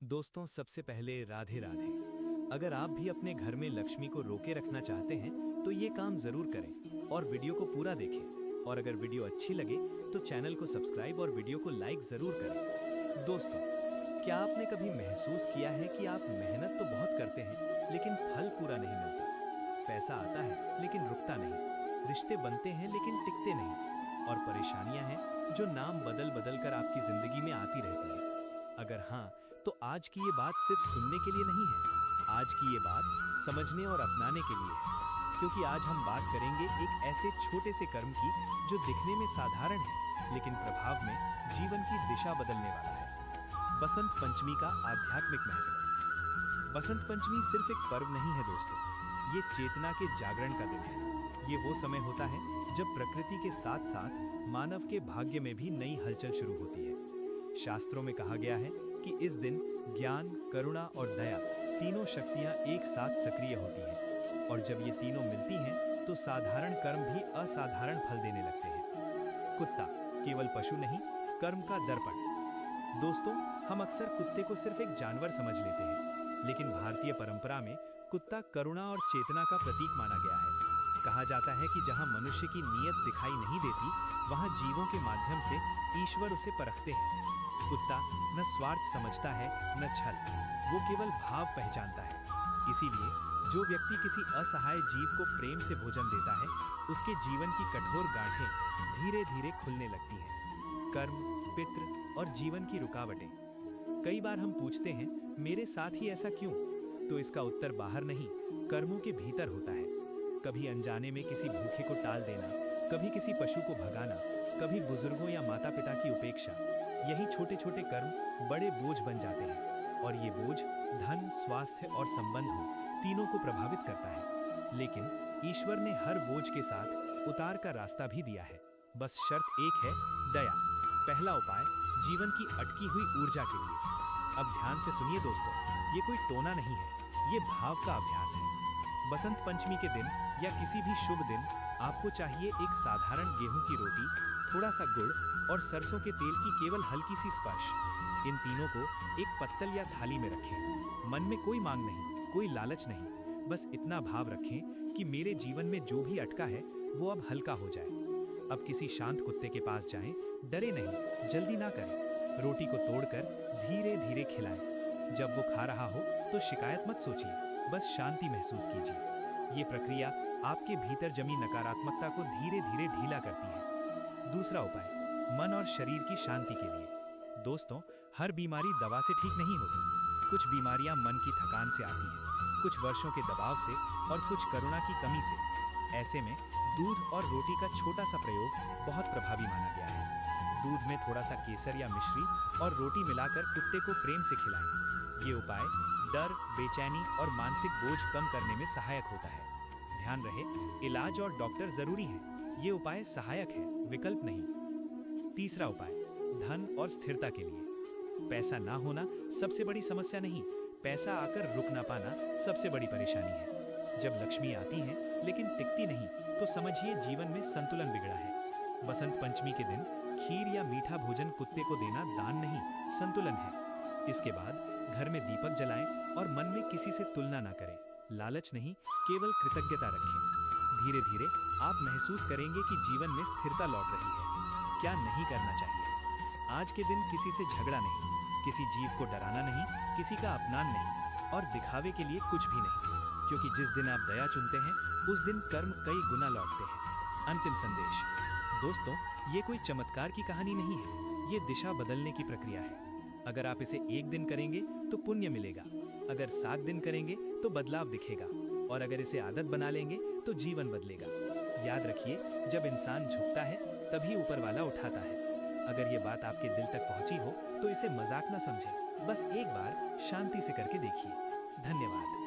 दोस्तों, सबसे पहले राधे राधे। अगर आप भी अपने घर में लक्ष्मी को रोके रखना चाहते हैं तो ये काम जरूर करें और वीडियो को पूरा देखें। और अगर वीडियो अच्छी लगे तो चैनल को सब्सक्राइब और वीडियो को लाइक जरूर करें। दोस्तों, क्या आपने कभी महसूस किया है कि आप मेहनत तो बहुत करते हैं लेकिन फल पूरा नहीं मिलता? पैसा आता है लेकिन रुकता नहीं, रिश्ते बनते हैं लेकिन टिकते नहीं, और परेशानियां हैं जो नाम बदल बदल कर आपकी जिंदगी में आती रहती है। अगर हाँ, तो आज की ये बात सिर्फ सुनने के लिए नहीं है, आज की ये बात समझने और अपनाने के लिए है। क्योंकि आज हम बात करेंगे एक ऐसे छोटे से कर्म की जो दिखने में साधारण है लेकिन प्रभाव में जीवन की दिशा बदलने वाला है। बसंत पंचमी का आध्यात्मिक महत्व। बसंत पंचमी सिर्फ एक पर्व नहीं है दोस्तों, ये चेतना के जागरण का दिन है। ये वो समय होता है जब प्रकृति के साथ साथ मानव के भाग्य में भी नई हलचल शुरू होती है। शास्त्रों में कहा गया है कि इस दिन ज्ञान, करुणा और दया तीनों शक्तियां एक साथ सक्रिय होती हैं, और जब ये तीनों मिलती हैं तो साधारण कर्म भी असाधारण फल देने लगते हैं। कुत्ता केवल पशु नहीं, कर्म का दर्पण। दोस्तों, हम अक्सर कुत्ते को सिर्फ एक जानवर समझ लेते हैं, लेकिन भारतीय परंपरा में कुत्ता करुणा और चेतना का प्रतीक माना गया है। कहा जाता है कि जहां मनुष्य की नीयत दिखाई नहीं देती, वहां जीवों के माध्यम से ईश्वर उसे परखते हैं। कुत्ता न स्वार्थ समझता है न छल, वो केवल भाव पहचानता है। इसीलिए जो व्यक्ति किसी असहाय जीव को प्रेम से भोजन देता है, उसके जीवन की कठोर गांठें धीरे धीरे खुलने लगती हैं। कर्म, पितृ और जीवन की रुकावटें। कई बार हम पूछते हैं, मेरे साथ ही ऐसा क्यों? तो इसका उत्तर बाहर नहीं, कर्मों के भीतर होता है। कभी अनजाने में किसी भूखे को टाल देना, कभी किसी पशु को भगाना, कभी बुजुर्गों या माता पिता की उपेक्षा। यही छोटे छोटे कर्म बड़े बोझ बन जाते हैं, और ये बोझ धन, स्वास्थ्य और संबंधों तीनों को प्रभावित करता है। लेकिन ईश्वर ने हर बोझ के साथ उतार का रास्ता भी दिया है। बस शर्त एक है, दया। पहला उपाय, जीवन की अटकी हुई ऊर्जा के लिए। अब ध्यान से सुनिए दोस्तों, ये कोई टोना नहीं है, ये भाव का अभ्यास है। बसंत पंचमी के दिन या किसी भी शुभ दिन आपको चाहिए एक साधारण गेहूं की रोटी, थोड़ा सा गुड़ और सरसों के तेल की केवल हल्की सी स्पर्श। इन तीनों को एक पत्तल या थाली में रखें। मन में कोई मांग नहीं, कोई लालच नहीं, बस इतना भाव रखें कि मेरे जीवन में जो भी अटका है वो अब हल्का हो जाए। अब किसी शांत कुत्ते के पास जाएं, डरे नहीं, जल्दी ना करें। रोटी को तोड़कर धीरे धीरे खिलाएं। जब वो खा रहा हो तो शिकायत मत सोचिए, बस शांति महसूस कीजिए। ये प्रक्रिया आपके भीतर जमी नकारात्मकता को धीरे धीरे ढीला करती है। दूसरा उपाय, मन और शरीर की शांति के लिए। दोस्तों, हर बीमारी दवा से ठीक नहीं होती। कुछ बीमारियां मन की थकान से आती हैं, कुछ वर्षों के दबाव से और कुछ करुणा की कमी से। ऐसे में दूध और रोटी का छोटा सा प्रयोग बहुत प्रभावी माना गया है। दूध में थोड़ा सा केसर या मिश्री और रोटी मिलाकर कुत्ते को प्रेम से खिलाएं। ये उपाय डर, बेचैनी और मानसिक बोझ कम करने में सहायक होता है। ध्यान रहे, इलाज और डॉक्टर जरूरी हैं, ये उपाय सहायक है, विकल्प नहीं। तीसरा उपाय, धन और स्थिरता के लिए। पैसा ना होना सबसे बड़ी समस्या नहीं, पैसा आकर रुक ना पाना सबसे बड़ी परेशानी है। जब लक्ष्मी आती है लेकिन टिकती नहीं, तो समझिए जीवन में संतुलन बिगड़ा है। बसंत पंचमी के दिन खीर या मीठा भोजन कुत्ते को देना दान नहीं, संतुलन है। इसके बाद घर में दीपक जलाएं और मन में किसी से तुलना ना करें। लालच नहीं, केवल कृतज्ञता रखें। धीरे धीरे आप महसूस करेंगे कि जीवन में स्थिरता लौट रही है। क्या नहीं करना चाहिए? आज के दिन किसी से झगड़ा नहीं, किसी जीव को डराना नहीं, किसी का अपमान नहीं, और दिखावे के लिए कुछ भी नहीं। क्योंकि जिस दिन आप दया चुनते हैं, उस दिन कर्म कई गुना लौटते हैं। अंतिम संदेश। दोस्तों, ये कोई चमत्कार की कहानी नहीं है, ये दिशा बदलने की प्रक्रिया है। अगर आप इसे एक दिन करेंगे तो पुण्य मिलेगा, अगर 7 दिन करेंगे तो बदलाव दिखेगा, और अगर इसे आदत बना लेंगे तो जीवन बदलेगा। याद रखिए, जब इंसान झुकता है तभी ऊपर वाला उठाता है। अगर ये बात आपके दिल तक पहुंची हो तो इसे मजाक ना समझें, बस एक बार शांति से करके देखिए। धन्यवाद।